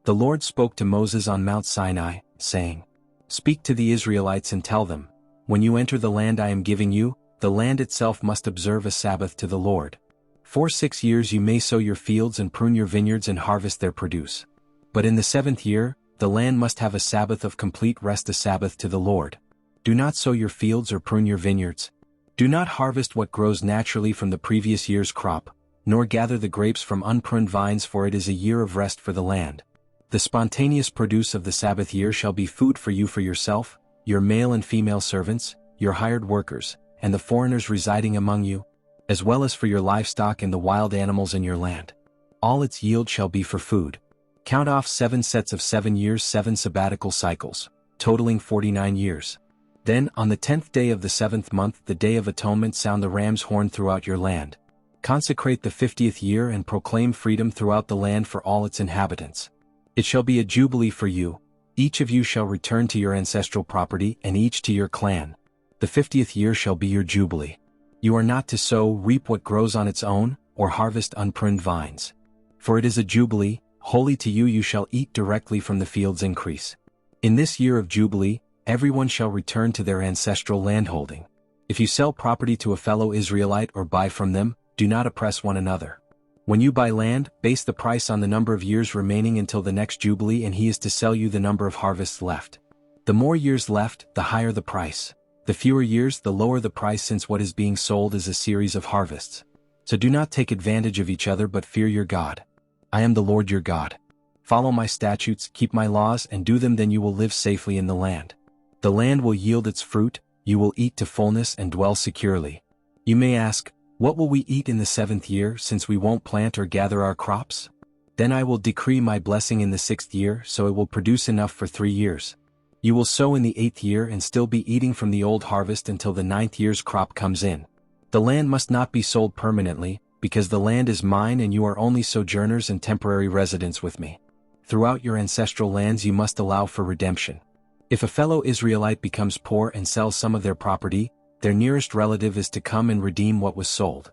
The Lord spoke to Moses on Mount Sinai, saying, "Speak to the Israelites and tell them, when you enter the land I am giving you, the land itself must observe a Sabbath to the Lord. For 6 years you may sow your fields and prune your vineyards and harvest their produce. But in the 7th year, the land must have a Sabbath of complete rest, a Sabbath to the Lord. Do not sow your fields or prune your vineyards. Do not harvest what grows naturally from the previous year's crop, nor gather the grapes from unpruned vines, for it is a year of rest for the land. The spontaneous produce of the Sabbath year shall be food for you, for yourself, your male and female servants, your hired workers, and the foreigners residing among you, as well as for your livestock and the wild animals in your land. All its yield shall be for food. Count off 7 sets of 7 years, 7 sabbatical cycles, totaling 49 years. Then, on the 10th day of the 7th month, the Day of Atonement, sound the ram's horn throughout your land. Consecrate the 50th year and proclaim freedom throughout the land for all its inhabitants. It shall be a jubilee for you. Each of you shall return to your ancestral property, and each to your clan. The 50th year shall be your jubilee. You are not to sow, reap what grows on its own, or harvest unpruned vines. For it is a jubilee, holy to you. You shall eat directly from the field's increase. In this year of jubilee, everyone shall return to their ancestral landholding. If you sell property to a fellow Israelite or buy from them, do not oppress one another. When you buy land, base the price on the number of years remaining until the next jubilee, and he is to sell you the number of harvests left. The more years left, the higher the price. The fewer years, the lower the price, since what is being sold is a series of harvests. So do not take advantage of each other, but fear your God. I am the Lord your God. Follow my statutes, keep my laws, and do them, then you will live safely in the land. The land will yield its fruit, you will eat to fullness and dwell securely. You may ask, what will we eat in the 7th year, since we won't plant or gather our crops? Then I will decree my blessing in the 6th year, so it will produce enough for 3 years. You will sow in the 8th year and still be eating from the old harvest until the 9th year's crop comes in. The land must not be sold permanently, because the land is mine and you are only sojourners and temporary residents with me. Throughout your ancestral lands you must allow for redemption. If a fellow Israelite becomes poor and sells some of their property, their nearest relative is to come and redeem what was sold.